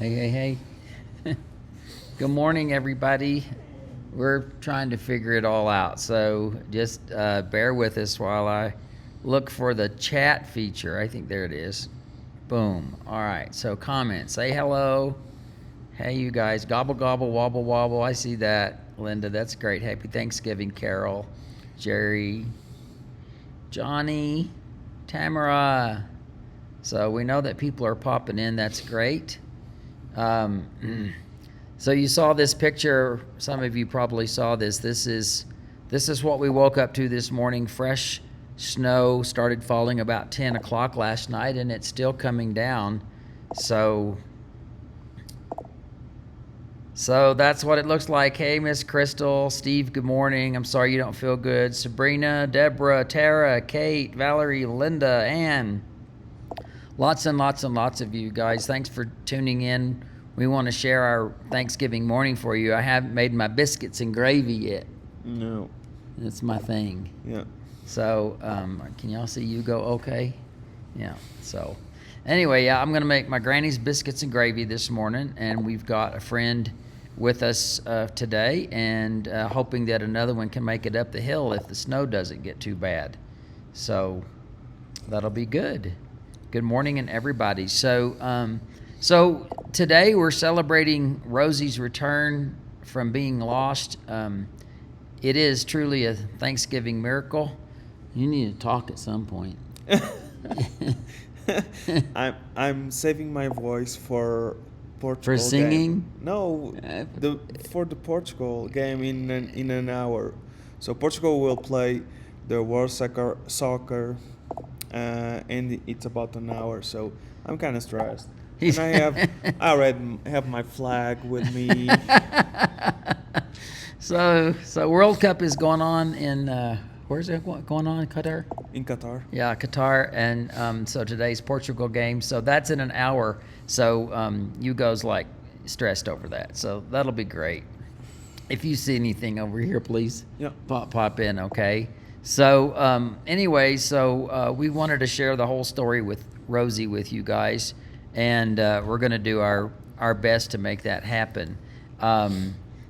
Hey. Good morning, everybody. We're trying to figure it all out, so just bear with us while I look for the chat feature. I think there it is. Boom. All right, so comment. Say hello. Hey, you guys. Gobble, gobble, wobble, wobble. I see that. Linda, that's great. Happy Thanksgiving, Carol, Jerry, Johnny, Tamara. So we know that people are popping in. That's great. So you saw this picture. Some of you probably saw this. This is what we woke up to this morning. Fresh snow started falling about 10 o'clock last night, and it's still coming down. So that's what it looks like. Hey, Miss Crystal, Steve, good morning. I'm sorry you don't feel good. Sabrina, Deborah, Tara, Kate, Valerie, Linda, Ann. Lots and lots and lots of you guys. Thanks for tuning in. We want to share our Thanksgiving morning for you. I haven't made my biscuits and gravy yet. No. That's my thing. Yeah. So, can y'all see Hugo okay? Yeah. So, anyway, yeah, I'm going to make my granny's biscuits and gravy this morning, and we've got a friend with us today, and hoping that another one can make it up the hill if the snow doesn't get too bad. So, that'll be good. Good morning, and everybody. So today we're celebrating Rosie's return from being lost. It is truly a Thanksgiving miracle. You need to talk at some point. I'm saving my voice for Portugal. For singing? Game. No, for the Portugal game in an hour. So Portugal will play the World Soccer. And it's about an hour, so I'm kind of stressed. And I already have my flag with me. So World Cup is going on in where's it going on? Qatar? In Qatar. Yeah, Qatar, and so today's Portugal game. So that's in an hour. So Hugo's like stressed over that. So that'll be great. If you see anything over here, please pop in, okay? So anyway, we wanted to share the whole story with Rosie with you guys, and we're going to do our best to make that happen.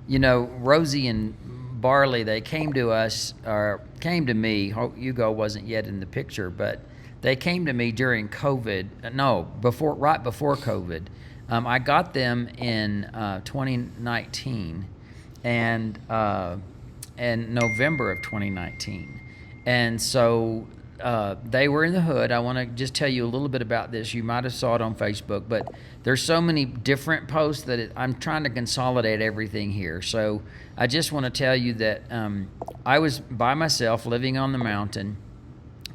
Rosie and Barley, they came to us, or came to me. Hugo wasn't yet in the picture, but they came to me during COVID. Right before COVID. I got them in 2019 and November of 2019. And so they were in the hood. I want to just tell you a little bit about this. You might have saw it on Facebook, but there's so many different posts that I'm trying to consolidate everything here. So I just want to tell you that I was by myself living on the mountain,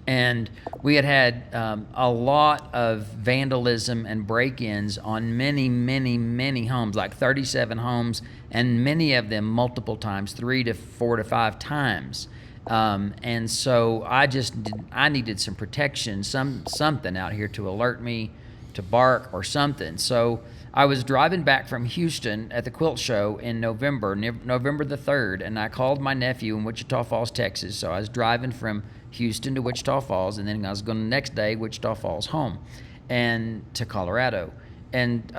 and we had a lot of vandalism and break-ins on many, many, many homes, like 37 homes, and many of them multiple times, 3 to 4 to 5 times. And so I needed some protection, something out here to alert me, to bark or something. So I was driving back from Houston at the quilt show in November the 3rd, and I called my nephew in Wichita Falls, Texas. So I was driving from Houston to Wichita Falls, and then I was going the next day, Wichita Falls home and to Colorado. And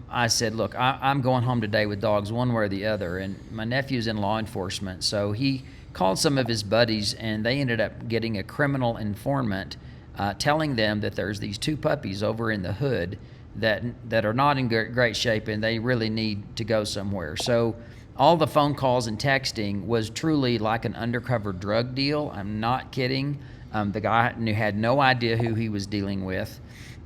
I said, look, I'm going home today with dogs one way or the other. And my nephew's in law enforcement, so he called some of his buddies, and they ended up getting a criminal informant telling them that there's these 2 puppies over in the hood that are not in great shape, and they really need to go somewhere. So all the phone calls and texting was truly like an undercover drug deal. I'm not kidding. The guy had no idea who he was dealing with,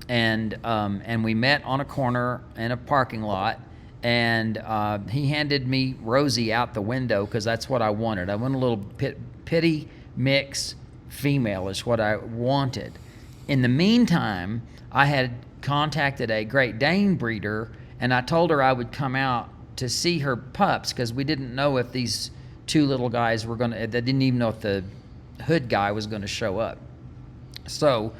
and we met on a corner in a parking lot. And he handed me Rosie out the window because that's what I wanted. I want a little pitty mix female is what I wanted. In the meantime, I had contacted a Great Dane breeder, and I told her I would come out to see her pups because we didn't know if these 2 little guys were they didn't even know if the hood guy was going to show up. So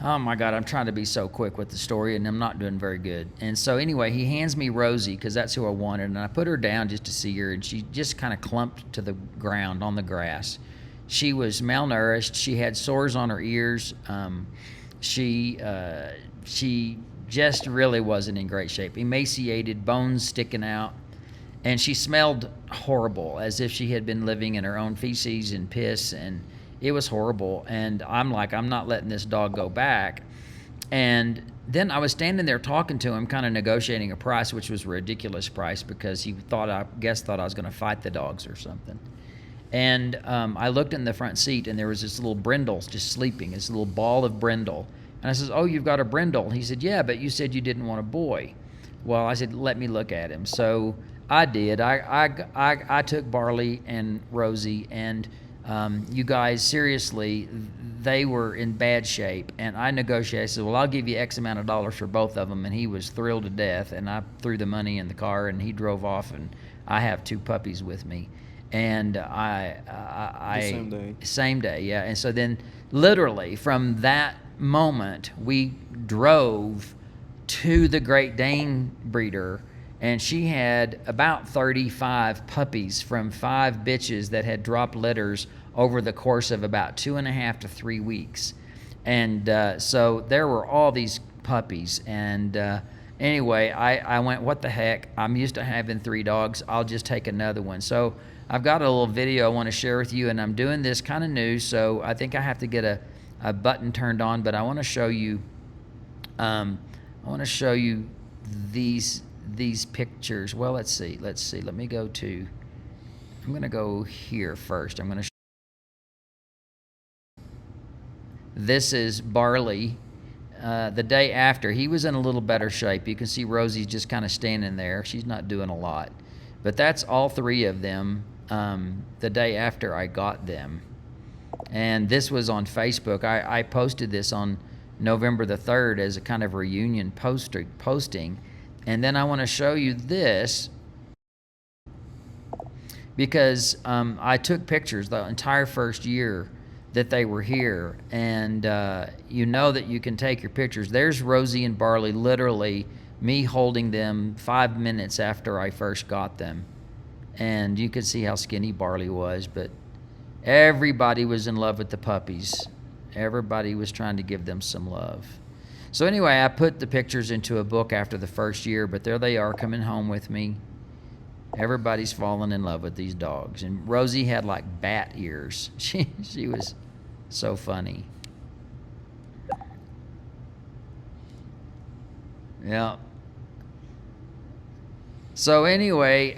oh my God, I'm trying to be so quick with the story, and I'm not doing very good. And so anyway, he hands me Rosie because that's who I wanted, and I put her down just to see her, and she just kind of clumped to the ground on the grass. She was malnourished. She had sores on her ears. She just really wasn't in great shape. Emaciated, bones sticking out. And she smelled horrible, as if she had been living in her own feces and piss, and it was horrible. And I'm like, I'm not letting this dog go back. And then I was standing there talking to him, kind of negotiating a price, which was a ridiculous price because he thought I was going to fight the dogs or something. And I looked in the front seat, and there was this little brindle just sleeping, this little ball of brindle. And I says, "Oh, you've got a brindle." He said, "Yeah, but you said you didn't want a boy." Well, I said, "Let me look at him." So I did. I took Barley and Rosie, and you guys, seriously, they were in bad shape. And I negotiated. I said, "Well, I'll give you X amount of dollars for both of them." And he was thrilled to death. And I threw the money in the car, and he drove off. And I have 2 puppies with me. And The same day. same day, yeah. And so then, literally, from that moment, we drove to the Great Dane breeder, and she had about 35 puppies from 5 bitches that had dropped litters over the course of about 2.5 to 3 weeks. And so there were all these puppies. And anyway, I went, what the heck? I'm used to having 3 dogs. I'll just take another one. So I've got a little video I want to share with you, and I'm doing this kind of new, so I think I have to get a button turned on, but I want to show you these pictures. Well, let's see. Let me go to, I'm going to go here first. I'm going to This is Barley. The day after, he was in a little better shape. You can see Rosie's just kind of standing there. She's not doing a lot. But that's all 3 of them the day after I got them. And this was on Facebook. I posted this on November the 3rd as a kind of reunion posting. And then I want to show you this because I took pictures the entire first year that they were here. And you know that you can take your pictures. There's Rosie and Barley, literally me holding them 5 minutes after I first got them. And you could see how skinny Barley was, but everybody was in love with the puppies. Everybody was trying to give them some love. So anyway, I put the pictures into a book after the first year, but there they are coming home with me. Everybody's fallen in love with these dogs. And Rosie had like bat ears. She was so funny. Yeah. So anyway,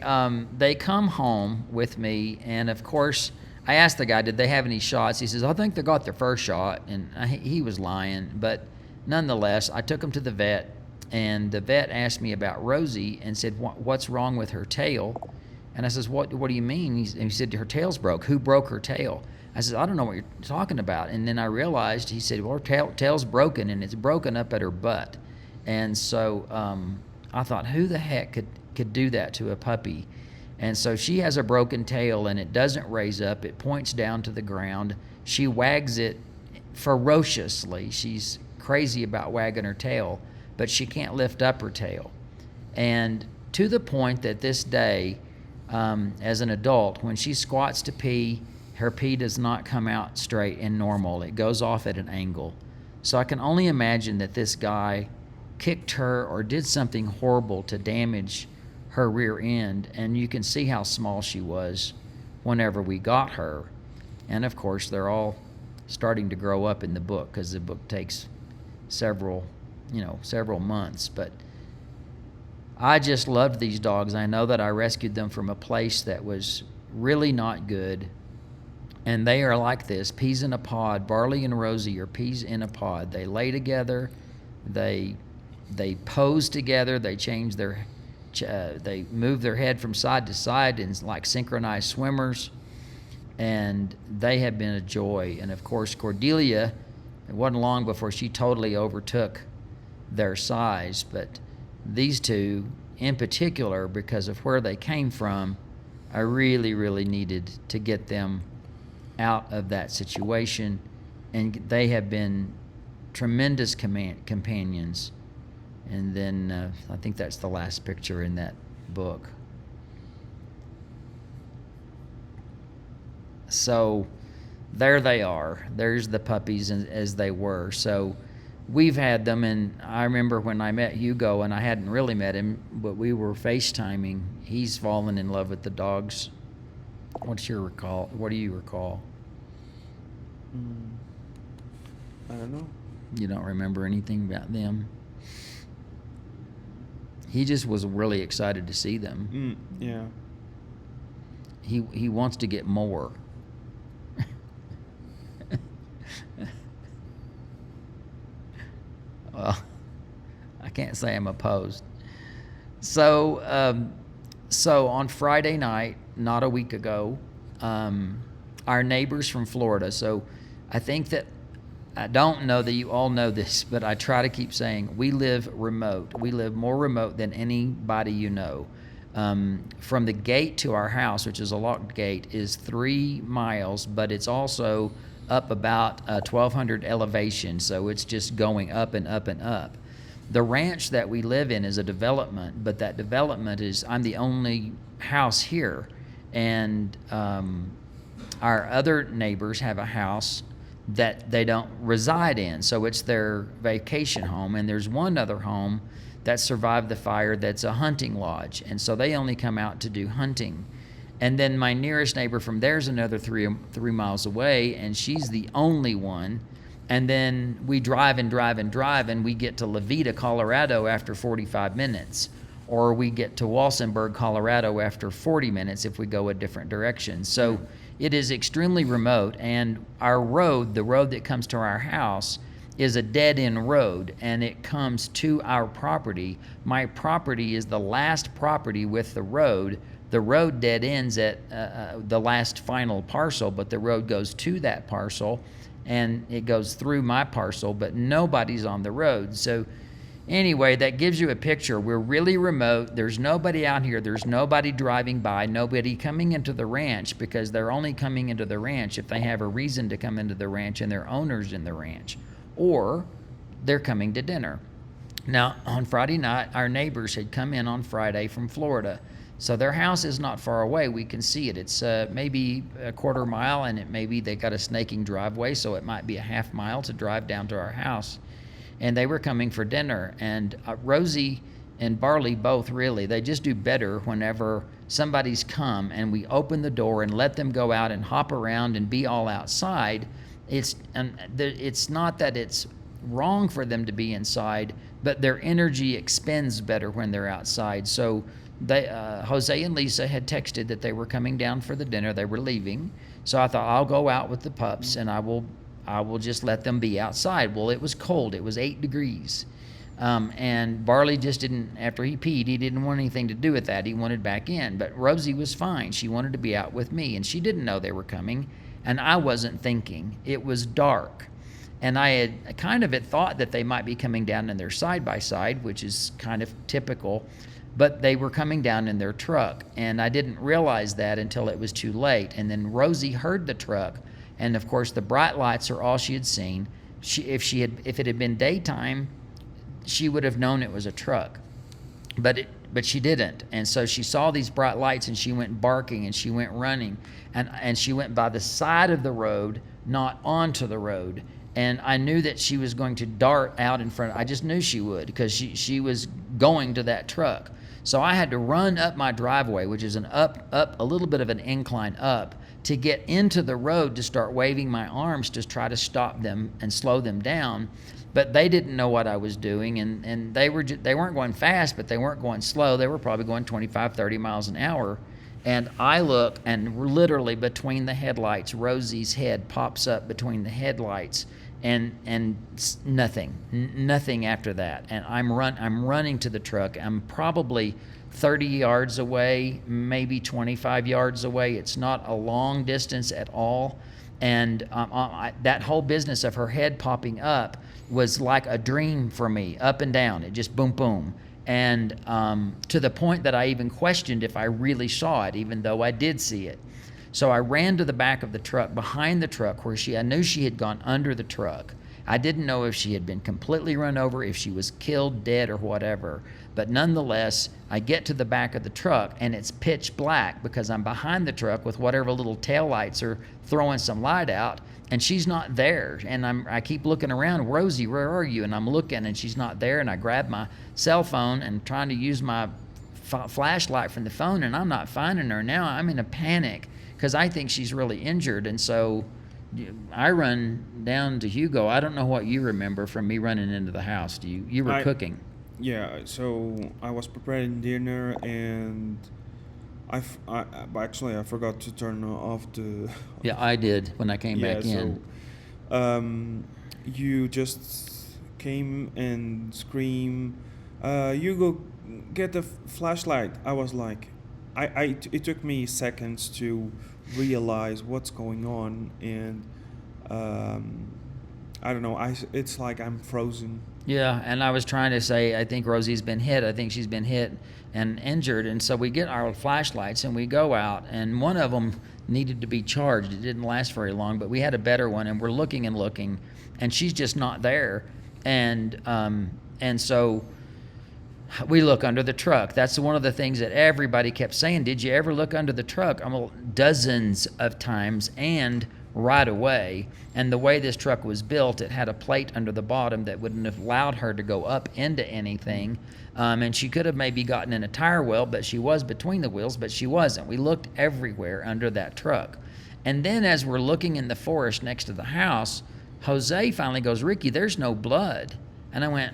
they come home with me, and of course, I asked the guy, did they have any shots? He says, I think they got their first shot, and he was lying. But nonetheless, I took them to the vet, and the vet asked me about Rosie and said, what's wrong with her tail? And I says, what do you mean? He said, her tail's broke. Who broke her tail? I said, I don't know what you're talking about. And then I realized, he said, well, her tail's broken, and it's broken up at her butt. And so I thought, who the heck could do that to a puppy? And so she has a broken tail, and it doesn't raise up. It points down to the ground. She wags it ferociously. She's crazy about wagging her tail, but she can't lift up her tail. And to the point that this day, as an adult, when she squats to pee, her pee does not come out straight and normal. It goes off at an angle. So I can only imagine that this guy kicked her or did something horrible to damage her rear end, and you can see how small she was whenever we got her. And of course, they're all starting to grow up in the book, because the book takes several months. But I just loved these dogs. I know that I rescued them from a place that was really not good, and they are like this, peas in a pod. Barley and Rosie are peas in a pod. They lay together, they pose together, they change they move their head from side to side in like synchronized swimmers, and they have been a joy. And of course, Cordelia, it wasn't long before she totally overtook their size, but these 2 in particular, because of where they came from, I really, really needed to get them out of that situation, and they have been tremendous companions. And then I think that's the last picture in that book. So there they are. There's the puppies as they were. So we've had them, and I remember when I met Hugo, and I hadn't really met him, but we were FaceTiming. He's fallen in love with the dogs. What do you recall? I don't know. You don't remember anything about them? He just was really excited to see them. Yeah. He wants to get more. Well, I can't say I'm opposed. So, so on Friday night, not a week ago, our neighbors from Florida. So, I think that I don't know that you all know this, but I try to keep saying we live remote. We live more remote than anybody you know. From the gate to our house, which is a locked gate, is 3 miles, but it's also up about 1,200 elevation, so it's just going up and up and up. The ranch that we live in is a development, but that development is, I'm the only house here, and our other neighbors have a house that they don't reside in, so it's their vacation home, and there's one other home that survived the fire that's a hunting lodge, and so they only come out to do hunting. And then my nearest neighbor from there is another 3 miles away, and she's the only one. And then we drive and drive and drive, and we get to La Veta, Colorado after 45 minutes. Or we get to Walsenburg, Colorado after 40 minutes if we go a different direction. So it is extremely remote, and our road, the road that comes to our house, is a dead-end road, and it comes to our property. My property is the last property with the road. The road dead ends at the last final parcel, but the road goes to that parcel, and it goes through my parcel, but nobody's on the road. So anyway, that gives you a picture. We're really remote. There's nobody out here. There's nobody driving by, nobody coming into the ranch, because they're only coming into the ranch if they have a reason to come into the ranch and they're owners in the ranch, or they're coming to dinner. Now, on Friday night, our neighbors had come in on Friday from Florida. So their house is not far away. We can see it. It's maybe a quarter mile, and maybe they got a snaking driveway, so it might be a half mile to drive down to our house. And they were coming for dinner. And Rosie and Barley both, really, they just do better whenever somebody's come and we open the door and let them go out and hop around and be all outside. It's not that it's wrong for them to be inside, but their energy expends better when they're outside. So Jose and Lisa had texted that they were coming down for the dinner. They were leaving. So I thought, I'll go out with the pups and I will just let them be outside. Well, it was cold. It was 8 degrees. And Barley just didn't, after he peed, he didn't want anything to do with that. He wanted back in. But Rosie was fine. She wanted to be out with me, and she didn't know they were coming. And I wasn't thinking. It was dark. And I had thought that they might be coming down in their side-by-side, which is kind of typical. But they were coming down in their truck, and I didn't realize that until it was too late. And then Rosie heard the truck, and of course the bright lights are all she had seen. If it had been daytime, she would have known it was a truck, but she didn't. And so she saw these bright lights, and she went barking, and she went running, and she went by the side of the road, not onto the road. And I knew that she was going to dart out in front. I just knew she would, because she was going to that truck. So I had to run up my driveway, which is up a little bit of an incline up, to get into the road to start waving my arms to try to stop them and slow them down. But they didn't know what I was doing, and they weren't going fast, but they weren't going slow. They were probably going 25, 30 miles an hour. And I look, and literally between the headlights, Rosie's head pops up between the headlights, and nothing after that. And I'm running to the truck. I'm probably 30 yards away, maybe 25 yards away. It's not a long distance at all. And that whole business of her head popping up was like a dream for me, up and down. It just boom, boom. And to the point that I even questioned if I really saw it, even though I did see it. So I ran to the back of the truck, behind the truck, where I knew she had gone under the truck. I didn't know if she had been completely run over, if she was killed, dead, or whatever. But nonetheless, I get to the back of the truck, and it's pitch black because I'm behind the truck with whatever little taillights are throwing some light out, and she's not there. And I keep looking around, Rosie, where are you? And I'm looking, and she's not there. And I grab my cell phone and trying to use my flashlight from the phone, and I'm not finding her. Now I'm in a panic because I think she's really injured. And so I run down to Hugo. I don't know what you remember from me running into the house. You were cooking? Yeah, so I was preparing dinner, and but actually I forgot to turn off the. Yeah, I did when I came back in. So, you just came and screamed, "Hugo, get the flashlight!" I was like, it took me seconds to realize what's going on, and I don't know. It's like I'm frozen. Yeah, and I was trying to say, I think Rosie's been hit. I think she's been hit and injured. And so we get our flashlights and we go out, and one of them needed to be charged. It didn't last very long, but we had a better one, and we're looking, and she's just not there. And so we look under the truck. That's one of the things that everybody kept saying. Did you ever look under the truck? Dozens of times, and right away. And the way this truck was built, it had a plate under the bottom that wouldn't have allowed her to go up into anything. And she could have maybe gotten in a tire well, but she was between the wheels, but she wasn't. We looked everywhere under that truck. And then as we're looking in the forest next to the house, Jose finally goes, "Ricky, there's no blood." And I went,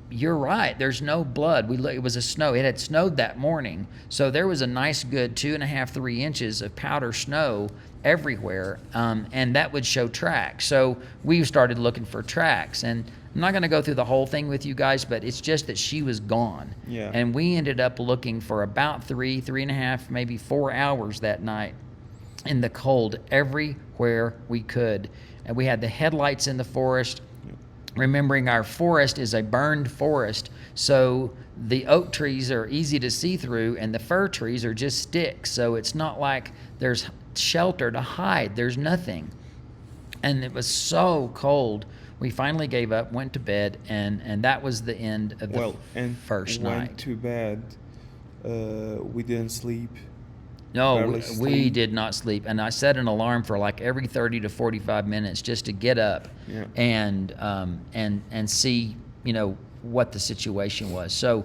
"You're right, there's no blood." It was it had snowed that morning, so there was a nice good 2.5, 3 inches of powder snow everywhere, and that would show tracks. So we started looking for tracks, and I'm not going to go through the whole thing with you guys, but it's just that she was gone. Yeah. And we ended up looking for about 3.5, maybe 4 hours that night in the cold everywhere we could. And we had the headlights in the forest. Remembering our forest is a burned forest, so the oak trees are easy to see through, and the fir trees are just sticks. So it's not like there's shelter to hide. There's nothing. And it was so cold. We finally gave up, went to bed, and that was the end of the first night. Went to bed. We didn't sleep. No, we did not sleep. And I set an alarm for like every 30 to 45 minutes just to get up and see, what the situation was. So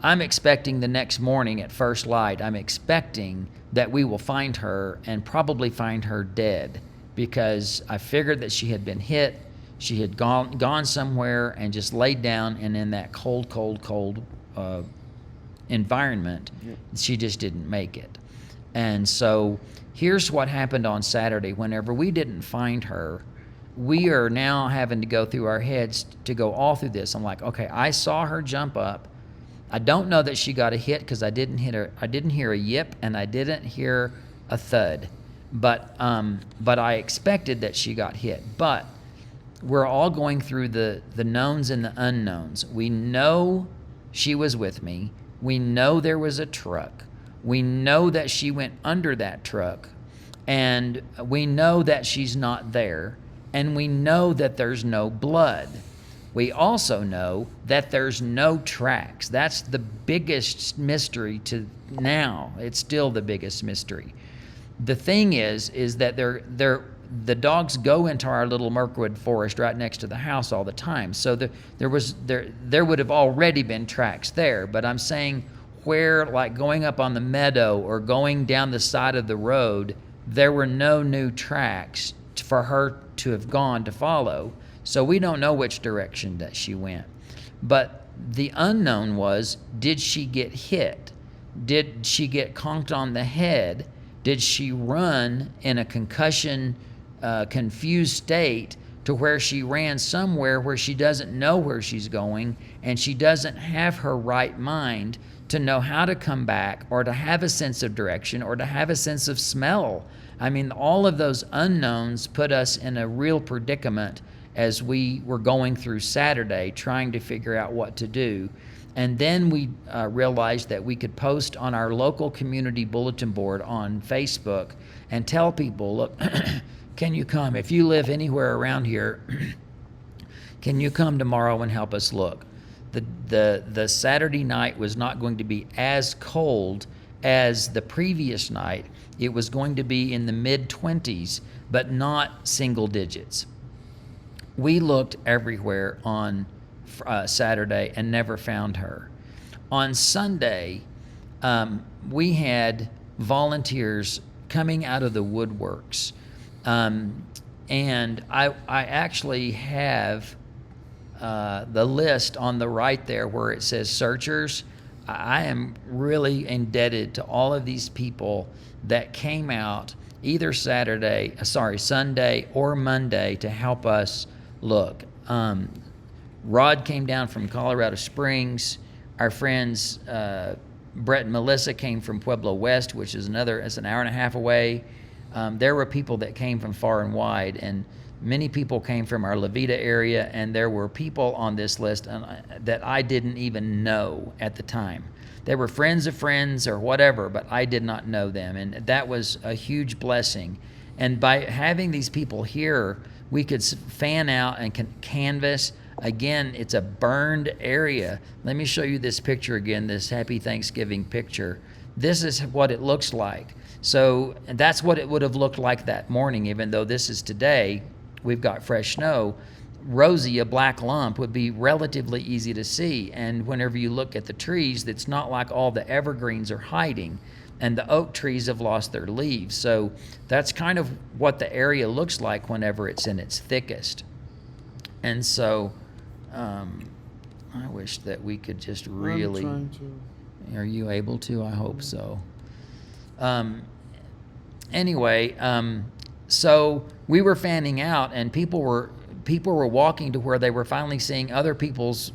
I'm expecting the next morning at first light, I'm expecting that we will find her and probably find her dead, because I figured that she had been hit. She had gone somewhere and just laid down, and in that cold environment, she just didn't make it. And so here's what happened on Saturday. Whenever we didn't find her, we are now having to go through our heads to go all through this. I'm like, okay, I saw her jump up. I don't know that she got a hit because I didn't hear a yip, and I didn't hear a thud. But I expected that she got hit. But we're all going through the knowns and the unknowns. We know she was with me. We know there was a truck. We know that she went under that truck. And we know that she's not there. And we know that there's no blood. We also know that there's no tracks. That's the biggest mystery to now. It's still the biggest mystery. The thing is that the dogs go into our little Mirkwood forest right next to the house all the time. So there would have already been tracks there. But I'm saying where, like going up on the meadow or going down the side of the road, there were no new tracks for her to have gone to follow. So we don't know which direction that she went. But the unknown was, did she get hit? Did she get conked on the head? Did she run in a concussion, confused state to where she ran somewhere where she doesn't know where she's going, and she doesn't have her right mind to know how to come back, or to have a sense of direction, or to have a sense of smell? I mean, all of those unknowns put us in a real predicament as we were going through Saturday trying to figure out what to do. And then we realized that we could post on our local community bulletin board on Facebook and tell people, look, can you come? If you live anywhere around here, Can you come tomorrow and help us look? The Saturday night was not going to be as cold as the previous night. It was going to be in the mid-20s, but not single digits. We looked everywhere on Saturday and never found her. On Sunday, we had volunteers coming out of the woodworks. And I actually have the list on the right there where it says searchers. I am really indebted to all of these people that came out either Sunday or Monday to help us look. Rod came down from Colorado Springs. Our friends Brett and Melissa came from Pueblo West, which is it's an hour and a half away. There were people that came from far and wide, and many people came from our Levita area, and there were people on this list that I didn't even know at the time. They were friends of friends or whatever, but I did not know them, and that was a huge blessing. And by having these people here, we could fan out and canvas. Again, it's a burned area. Let me show you this picture again, this Happy Thanksgiving picture. This is what it looks like. So that's what it would have looked like that morning, even though this is today. We've got fresh snow. Rosie, a black lump, would be relatively easy to see. And whenever you look at the trees, it's not like all the evergreens are hiding and the oak trees have lost their leaves. So that's kind of what the area looks like whenever it's in its thickest. And so I wish that we could just really... I'm trying to. Are you able to? I hope so. Anyway, so we were fanning out, and people were walking to where they were finally seeing other people's,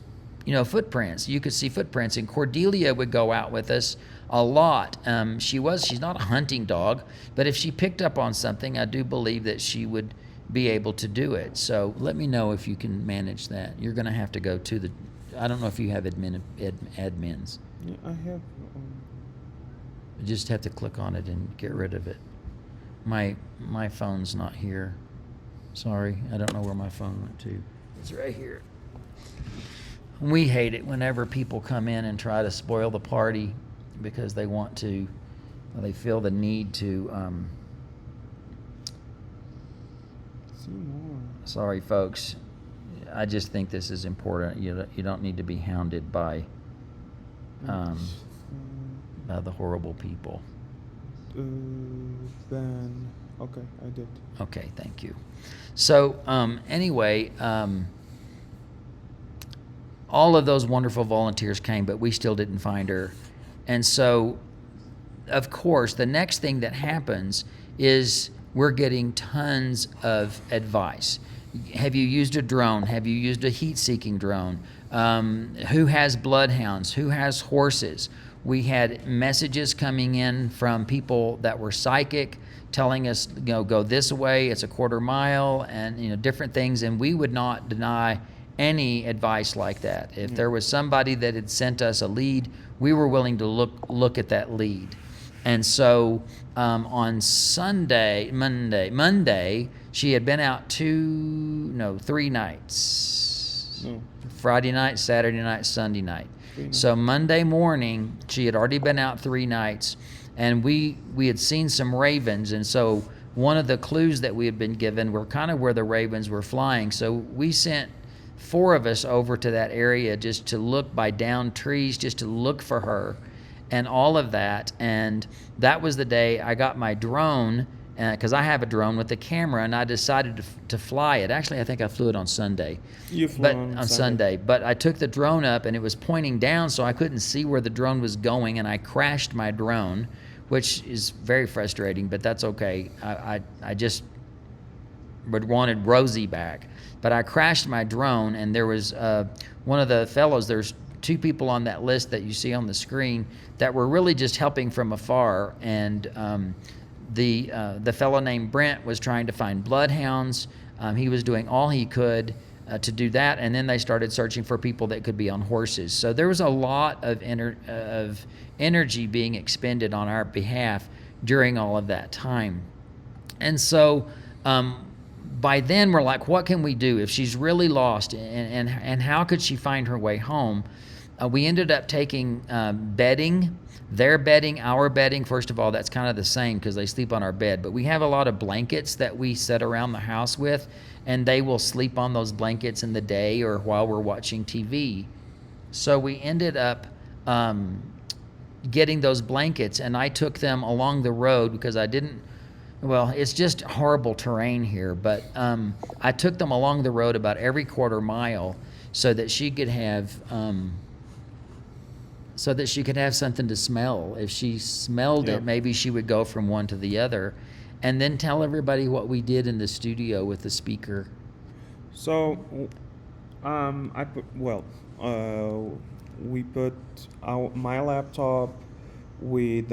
footprints. You could see footprints, and Cordelia would go out with us a lot. She's not a hunting dog, but if she picked up on something, I do believe that she would be able to do it. So let me know if you can manage that. You're going to have to go to I don't know if you have admins. Yeah, I have. You just have to click on it and get rid of it. My phone's not here. Sorry, I don't know where my phone went to. It's right here. We hate it whenever people come in and try to spoil the party because they want to, they feel the need to. See more. Sorry, folks. I just think this is important. You don't need to be hounded by the horrible people. Then, okay, I did. Okay, thank you. So anyway, all of those wonderful volunteers came, but we still didn't find her. And so, of course, the next thing that happens is we're getting tons of advice. Have you used a drone? Have you used a heat-seeking drone? Who has bloodhounds? Who has horses? We had messages coming in from people that were psychic, telling us, go this way, it's a quarter mile, and different things. And we would not deny any advice like that. If there was somebody that had sent us a lead, we were willing to look at that lead. And so on Monday, she had been out 3 nights. No. Friday night, Saturday night, Sunday night. So Monday morning, she had already been out 3 nights, and we had seen some ravens. And so one of the clues that we had been given were kind of where the ravens were flying. So we sent 4 of us over to that area just to look by downed trees, just to look for her and all of that. And that was the day I got my drone, because I have a drone with a camera, and I decided to fly it. Actually, I think I flew it on Sunday. You flew on Sunday. But I took the drone up, and it was pointing down, so I couldn't see where the drone was going, and I crashed my drone, which is very frustrating, but that's okay. I just wanted Rosie back. But I crashed my drone, and there was one of the fellows, there's 2 people on that list that you see on the screen that were really just helping from afar. And the fellow named Brent was trying to find bloodhounds. He was doing all he could to do that, and then they started searching for people that could be on horses. So there was a lot of energy being expended on our behalf during all of that time. And so by then we're like, what can we do if she's really lost, and how could she find her way home? We ended up taking bedding, their bedding, our bedding. First of all, that's kind of the same because they sleep on our bed, but we have a lot of blankets that we set around the house with, and they will sleep on those blankets in the day or while we're watching TV. So we ended up getting those blankets, and I took them along the road because I didn't, well, it's just horrible terrain here, but I took them along the road about every quarter mile so that she could have something to smell. If she smelled it, maybe she would go from one to the other. And then tell everybody what we did in the studio with the speaker. So, we put my laptop with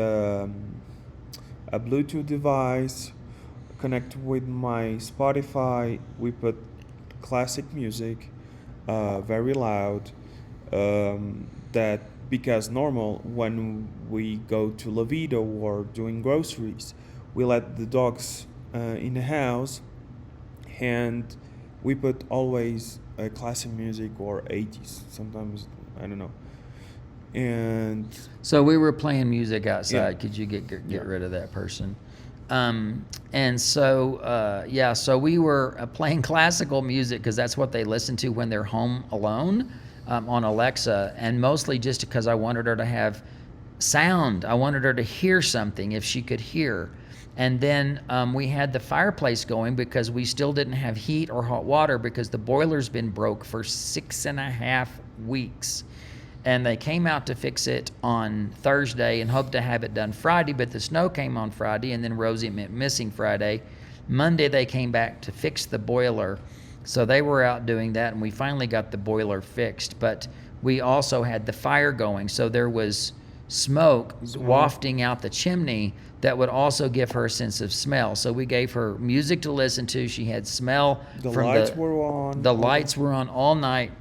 a Bluetooth device, connect with my Spotify. We put classic music, very loud. That because normal when we go to Lavido or doing groceries, we let the dogs in the house, and we put always classic music or 80s. Sometimes I don't know. And so we were playing music outside. Could you get rid of that person? And so so we were playing classical music because that's what they listen to when they're home alone on Alexa, and mostly just because I wanted her to have sound. I wanted her to hear something if she could hear. And then we had the fireplace going because we still didn't have heat or hot water because the boiler's been broke for 6.5 weeks. And they came out to fix it on Thursday and hoped to have it done Friday, but the snow came on Friday, and then Rosie went missing Friday. Monday they came back to fix the boiler. So they were out doing that, and we finally got the boiler fixed. But we also had the fire going, so there was smoke wafting out the chimney that would also give her a sense of smell. So we gave her music to listen to. She had smell. The lights were on. The lights were on all night.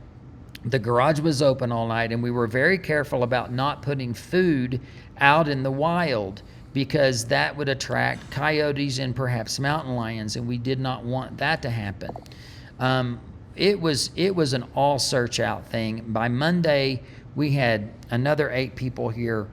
The garage was open all night, and we were very careful about not putting food out in the wild because that would attract coyotes and perhaps mountain lions, and we did not want that to happen. It was an all search out thing. By Monday, we had another 8 people here,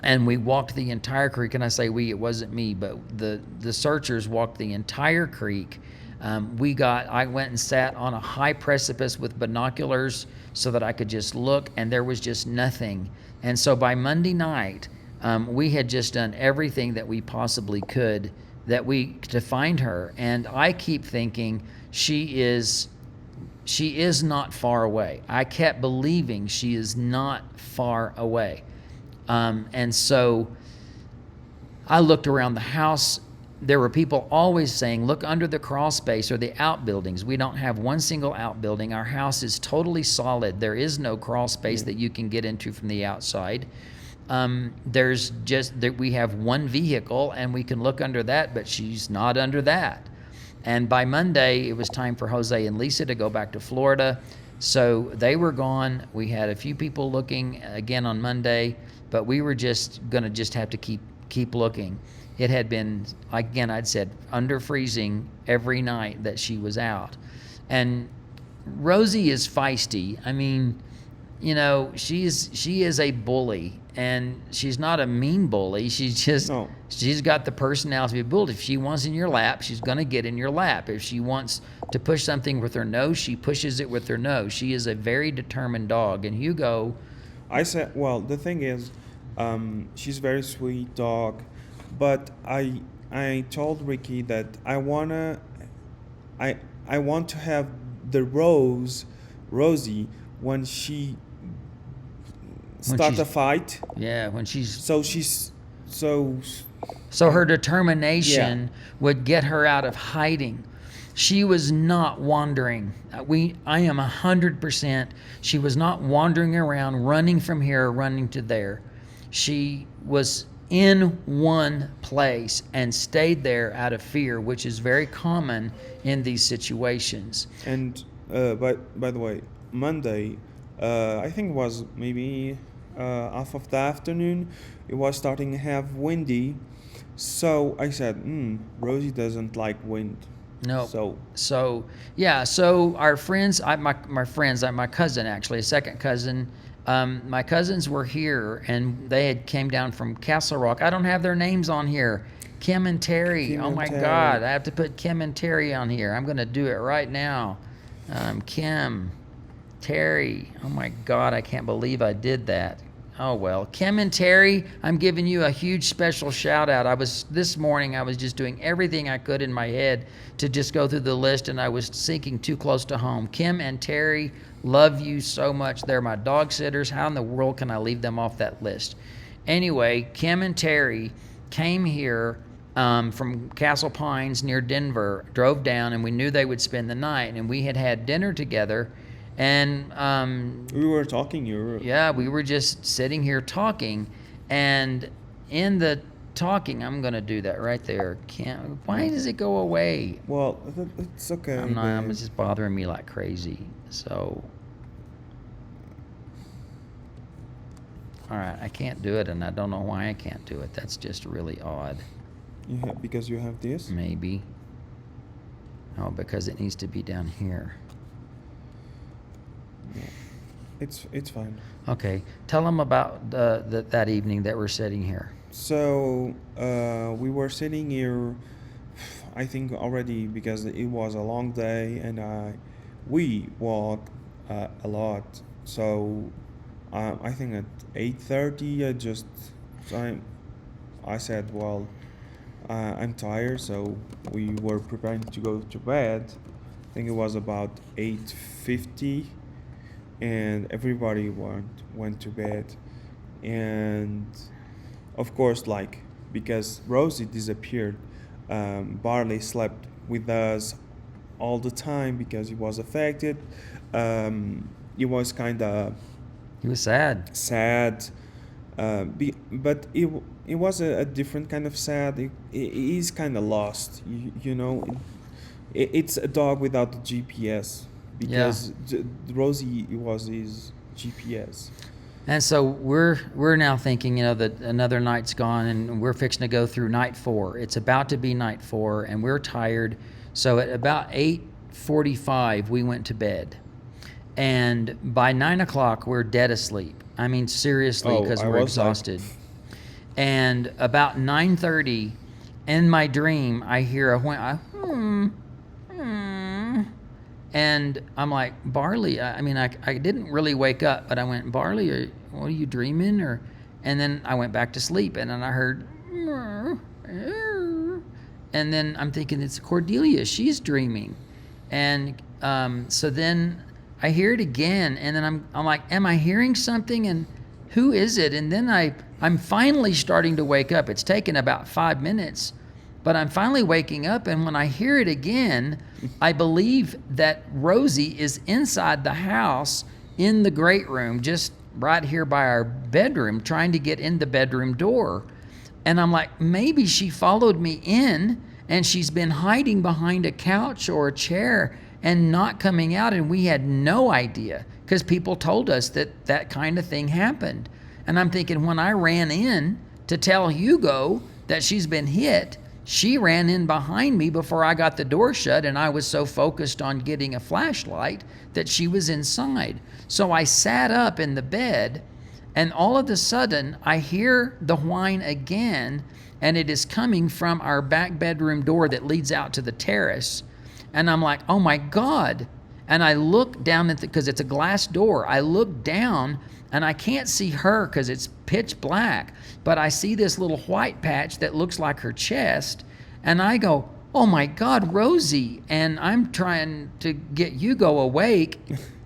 and we walked the entire creek. And I say we, it wasn't me, but the searchers walked the entire creek. I went and sat on a high precipice with binoculars so that I could just look, and there was just nothing. And so by Monday night, we had just done everything that we possibly could to find her. And I keep thinking she is not far away. I kept believing she is not far away. And so I looked around the house. There were people always saying, look under the crawl space or the outbuildings. We don't have one single outbuilding. Our house is totally solid. There is no crawl space that you can get into from the outside. There's just that we have one vehicle, and we can look under that, but she's not under that. And by Monday, it was time for Jose and Lisa to go back to Florida. So they were gone. We had a few people looking again on Monday, but we were just going to have to keep looking. It had been, again, I'd said, under freezing every night that she was out. And Rosie is feisty. I mean, you know, she is a bully, and she's not a mean bully. She's got the personality of a bully. If she wants in your lap, she's going to get in your lap. If she wants to push something with her nose, she pushes it with her nose. She is a very determined dog. And Hugo, the thing is, she's a very sweet dog. But I told Ricky that I want to have the Rosie when she start a fight. Yeah, when she's so her determination would get her out of hiding. She was not wandering. I am 100%. She was not wandering around, running from here, running to there. She was in one place and stayed there out of fear, which is very common in these situations. And by the way, Monday, I think it was maybe half of the afternoon, it was starting to have windy. So I said, Rosie doesn't like wind. No. So So yeah. So our friends, my friends, my cousin actually, a second cousin. My cousins were here, and they had came down from Castle Rock. I don't have their names on here. Kim and Terry. Kim Oh and my Terry. God, I have to put Kim and Terry on here. I'm gonna do it right now. Kim, Terry. Oh my God, I can't believe I did that. Oh well, Kim and Terry, I'm giving you a huge special shout out. This morning I was just doing everything I could in my head to just go through the list, and I was sinking too close to home. Kim and Terry, love you so much. They're my dog sitters. How in the world can I leave them off that list? Anyway, Kim and Terry came here from Castle Pines near Denver, drove down, and we knew they would spend the night, and we had dinner together. And we were talking. yeah, we were just sitting here talking, and in the talking, I'm gonna do that right there. Can't. Why does it go away? Well, it's okay. I'm not. babe. It's just bothering me like crazy. So, all right, I can't do it, and I don't know why I can't do it. That's just really odd. Because you have this. Maybe. Oh, because it needs to be down here. It's fine. Okay, tell them about that evening that we're sitting here. So we were sitting here, I think already because it was a long day, and we walked a lot. So I think at 8:30 I said, well, I'm tired, so we were preparing to go to bed. I think it was about 8:50, and everybody went to bed. And of course, like, because Rosie disappeared, Barley slept with us all the time because he was affected. He was kind of He was sad. sad, but it was a different kind of sad. He's kind of lost, you know. It's a dog without the GPS, because Rosie was his GPS. And so we're now thinking, that another night's gone, and we're fixing to go through night 4. It's about to be night 4, and we're tired. So at about 8:45, we went to bed, and by 9 o'clock, we're dead asleep. I mean, seriously, because we're exhausted. And about 9:30, in my dream, I hear a and I'm like, Barley, I didn't really wake up, but I went, Barley, what are you dreaming? And then I went back to sleep, and then I heard, and then I'm thinking it's Cordelia, she's dreaming. And so then I hear it again, and then I'm like, am I hearing something? And who is it? And then I'm finally starting to wake up. It's taken about 5 minutes, but I'm finally waking up, and when I hear it again, I believe that Rosie is inside the house in the great room, just right here by our bedroom, trying to get in the bedroom door. And I'm like, maybe she followed me in, and she's been hiding behind a couch or a chair and not coming out, and we had no idea, because people told us that kind of thing happened. And I'm thinking, when I ran in to tell Hugo that she's been hit, she ran in behind me before I got the door shut, and I was so focused on getting a flashlight that she was inside. So I sat up in the bed, and all of a sudden I hear the whine again, and it is coming from our back bedroom door that leads out to the terrace. And I'm like, oh my God. And I look down because it's a glass door. I look down, and I can't see her because it's pitch black, but I see this little white patch that looks like her chest, and I go, oh my God, Rosie. And I'm trying to get Hugo awake,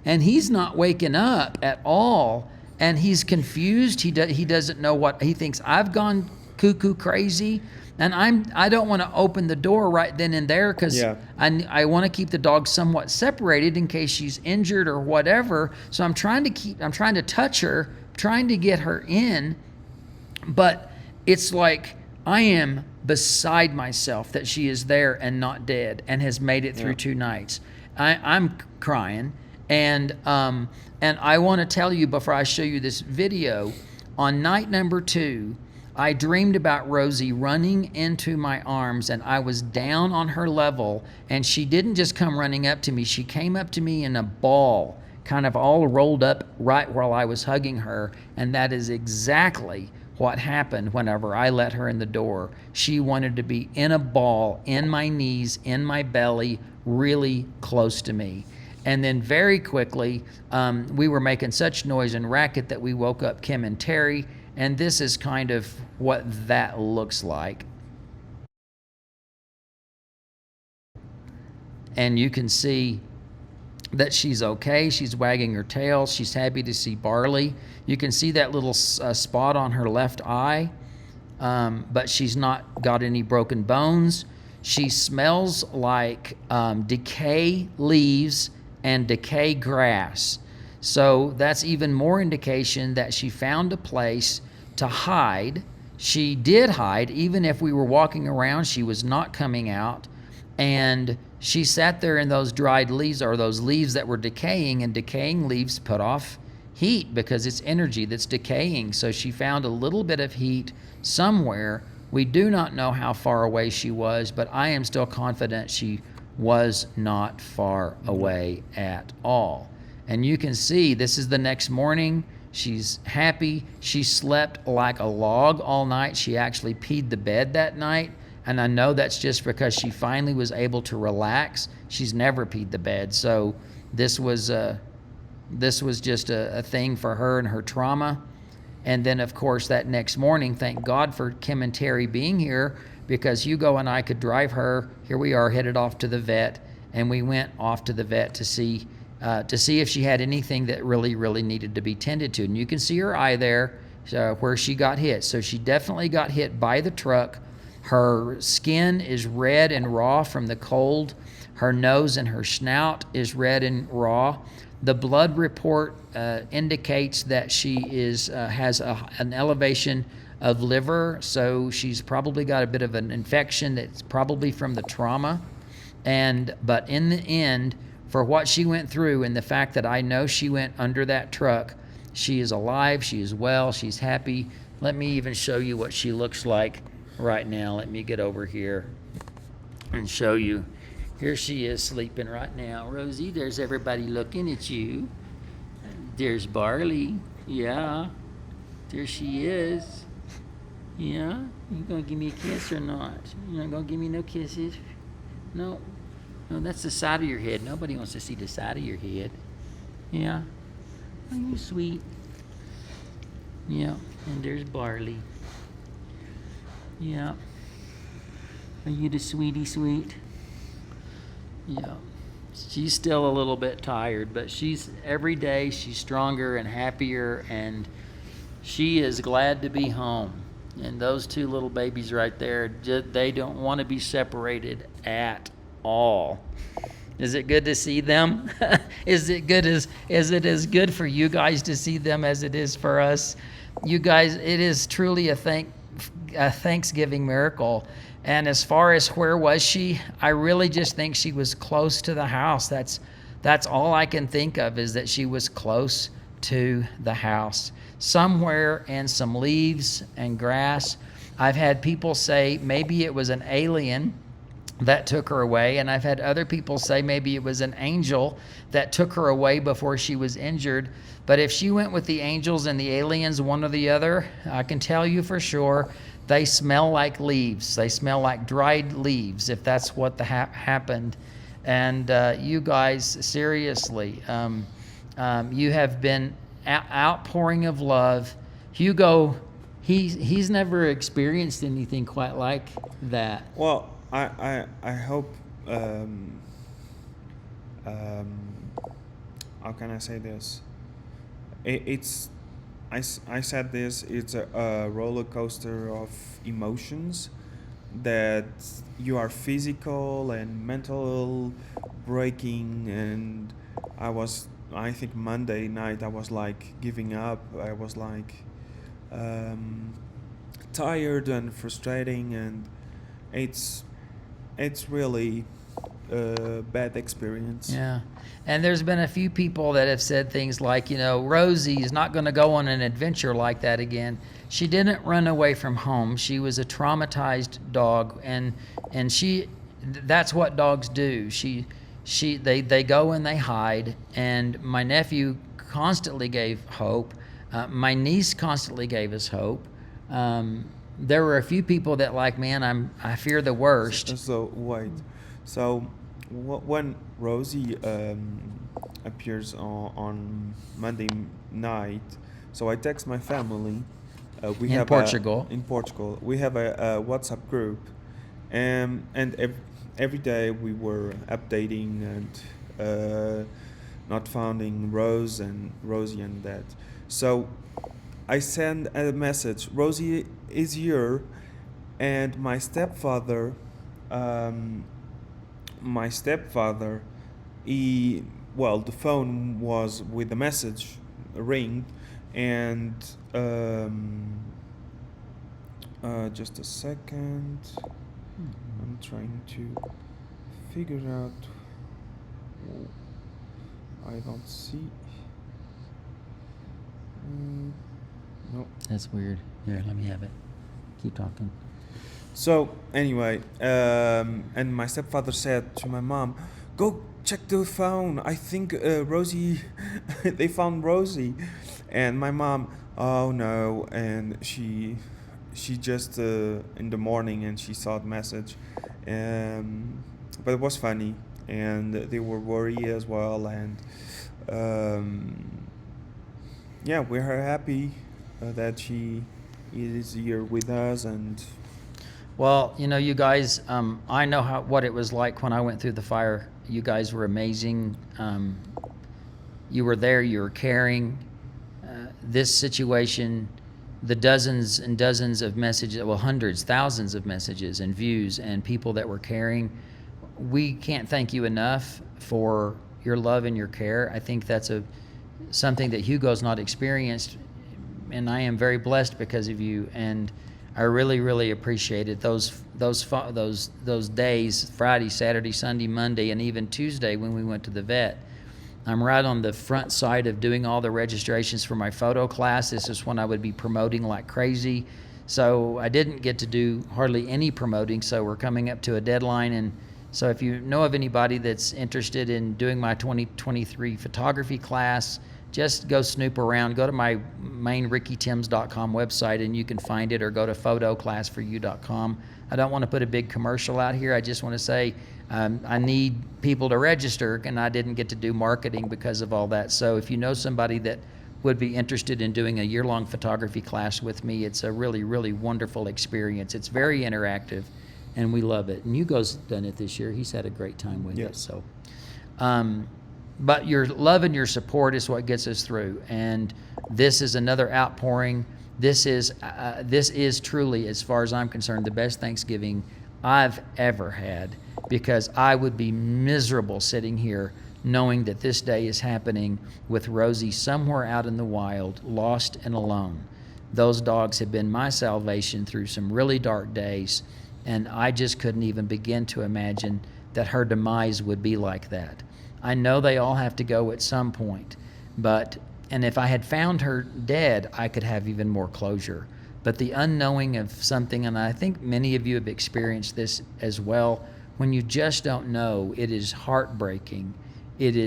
and he's not waking up at all, and he's confused. He doesn't know what he thinks. I've gone cuckoo crazy, and I don't want to open the door right then and there, because I want to keep the dog somewhat separated in case she's injured or whatever. So I'm trying to touch her, trying to get her in, but it's like I am beside myself that she is there and not dead and has made it through 2 nights. I'm crying, and I want to tell you before I show you this video, on night number 2, I dreamed about Rosie running into my arms, and I was down on her level, and she didn't just come running up to me. She came up to me in a ball, kind of all rolled up right while I was hugging her, and that is exactly what happened whenever I let her in the door. She wanted to be in a ball, in my knees, in my belly, really close to me. And then very quickly, we were making such noise and racket that we woke up Kim and Terry, and this is kind of what that looks like. And you can see that she's okay. She's wagging her tail. She's happy to see Barley. You can see that little spot on her left eye, but she's not got any broken bones. She smells like decay leaves and decay grass. So that's even more indication that she found a place to hide. She did hide. Even if we were walking around, she was not coming out. And she sat there in those dried leaves, or those leaves that were decaying, and decaying leaves put off heat because it's energy that's decaying. So she found a little bit of heat somewhere. We do not know how far away she was, but I am still confident she was not far away at all. And you can see this is the next morning. She's happy. She slept like a log all night. She actually peed the bed that night. And I know that's just because she finally was able to relax. She's never peed the bed. So this was just a thing for her and her trauma. And then, of course, that next morning, thank God for Kim and Terry being here, because Hugo and I could drive her. Here we are, headed off to the vet, and we went off to the vet to see if she had anything that really, really needed to be tended to. And you can see her eye there where she got hit. So she definitely got hit by the truck. Her skin is red and raw from the cold. Her nose and her snout is red and raw. The blood report indicates that she has an elevation of liver, so she's probably got a bit of an infection that's probably from the trauma. But in the end, for what she went through and the fact that I know she went under that truck, she is alive, she is well, she's happy. Let me even show you what she looks like right now. Let me get over here and show you. Here she is sleeping right now. Rosie, there's everybody looking at you. There's Barley. Yeah. There she is. Yeah? You gonna give me a kiss or not? You not gonna give me no kisses? No. No, that's the side of your head. Nobody wants to see the side of your head. Yeah. Are you sweet? Yeah. And there's Barley. Yeah. Are you the sweetie sweet? Yeah. She's still a little bit tired, but every day she's stronger and happier, and she is glad to be home. And those two little babies right there, they don't want to be separated at all. Is it good to see them? Is it as good for you guys to see them as it is for us? You guys, it is truly a Thanksgiving miracle. And as far as where was she, I really just think she was close to the house. That's all I can think of, is that she was close to the house, somewhere in some leaves and grass. I've had people say maybe it was an alien that took her away, and I've had other people say maybe it was an angel that took her away before she was injured. But if she went with the angels and the aliens, one or the other, I can tell you for sure they smell like leaves. They smell like dried leaves, if that's what happened. And you guys, seriously, you have been outpouring of love. Hugo, he's never experienced anything quite like that. Well, I hope, how can I say this? I said this, it's a roller coaster of emotions, that you are physical and mental breaking. And I think Monday night I was like giving up. I was like tired and frustrating, and it's really bad experience. Yeah. And there's been a few people that have said things like, Rosie is not going to go on an adventure like that again. She didn't run away from home. She was a traumatized dog, and that's what dogs do. They go and they hide. And my nephew constantly gave hope. My niece constantly gave us hope. There were a few people that I fear the worst. So wait, so when Rosie appears on Monday night, so I text my family. We In have Portugal. In Portugal, we have a WhatsApp group, and every day we were updating and not finding Rosie and that. So I send a message. Rosie is here, and my stepfather, the phone was with the message ring, and just a second. I'm trying to figure out. I don't see. No. That's weird. Here, let me have it. Keep talking. So anyway, and my stepfather said to my mom, "Go check the phone. I think Rosie, they found Rosie," and my mom, "Oh no!" And she just in the morning and she saw the message, but it was funny, and they were worried as well, and yeah, we are happy that she is here with us. And Well, you guys, I know what it was like when I went through the fire. You guys were amazing. You were there. You were caring. This situation, the dozens and dozens of messages, well, hundreds, thousands of messages and views and people that were caring. We can't thank you enough for your love and your care. I think that's something that Hugo's not experienced, and I am very blessed because of you. And I really, really appreciated those days, Friday, Saturday, Sunday, Monday, and even Tuesday when we went to the vet. I'm right on the front side of doing all the registrations for my photo class. This is when I would be promoting like crazy. So I didn't get to do hardly any promoting, so we're coming up to a deadline. And so if you know of anybody that's interested in doing my 2023 photography class, just go snoop around. Go to my main rickytims.com website and you can find it, or go to photoclassforyou.com. I don't want to put a big commercial out here. I just want to say I need people to register, and I didn't get to do marketing because of all that. So if you know somebody that would be interested in doing a year-long photography class with me, it's a really, really wonderful experience. It's very interactive, and we love it. And Hugo's done it this year. He's had a great time with it. So, but your love and your support is what gets us through. And this is another outpouring. This is truly, as far as I'm concerned, the best Thanksgiving I've ever had, because I would be miserable sitting here knowing that this day is happening with Rosie somewhere out in the wild, lost and alone. Those dogs have been my salvation through some really dark days, and I just couldn't even begin to imagine that her demise would be like that. I know they all have to go at some point, and if I had found her dead, I could have even more closure. But the unknowing of something, and I think many of you have experienced this as well, when you just don't know, it is heartbreaking. The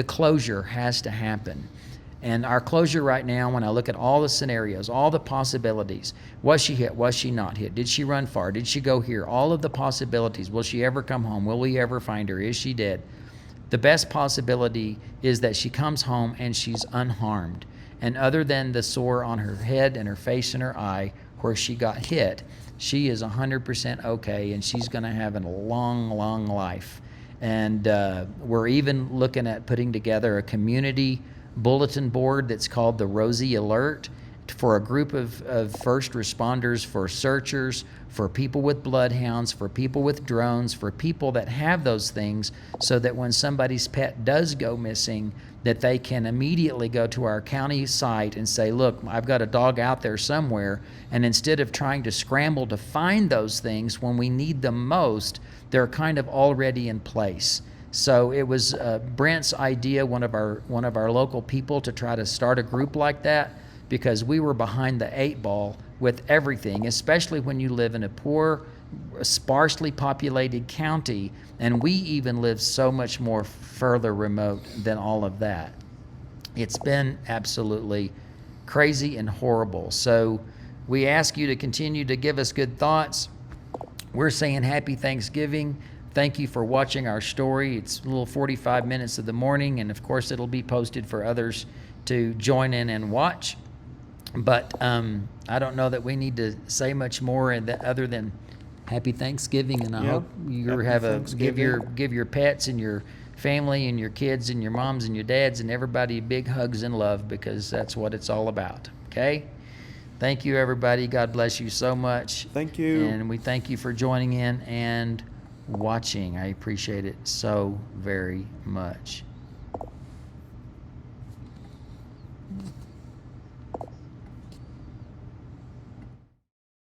closure has to happen. And our closure right now, when I look at all the scenarios, all the possibilities, was she hit, was she not hit, did she run far, did she go here, all of the possibilities, will she ever come home, will we ever find her, is she dead? The best possibility is that she comes home and she's unharmed. And other than the sore on her head and her face and her eye where she got hit, she is 100% okay, and she's going to have a long, long life. And we're even looking at putting together a community bulletin board that's called the Rosie Alert. for a group of first responders, for searchers, for people with bloodhounds, for people with drones, for people that have those things, so that when somebody's pet does go missing, that they can immediately go to our county site and say, look, I've got a dog out there somewhere, and instead of trying to scramble to find those things when we need them most, they're kind of already in place. So it was Brent's idea, one of our local people, to try to start a group like that, because we were behind the 8 ball with everything, especially when you live in a poor, sparsely populated county, and we even live so much more further remote than all of that. It's been absolutely crazy and horrible. So we ask you to continue to give us good thoughts. We're saying happy Thanksgiving. Thank you for watching our story. It's a little 45 minutes of the morning, and of course it'll be posted for others to join in and watch. But I don't know that we need to say much more other than happy Thanksgiving, and I hope you give your pets and your family and your kids and your moms and your dads and everybody big hugs and love, because that's what it's all about. Okay? Thank you, everybody. God bless you so much. Thank you. And we thank you for joining in and watching. I appreciate it so very much.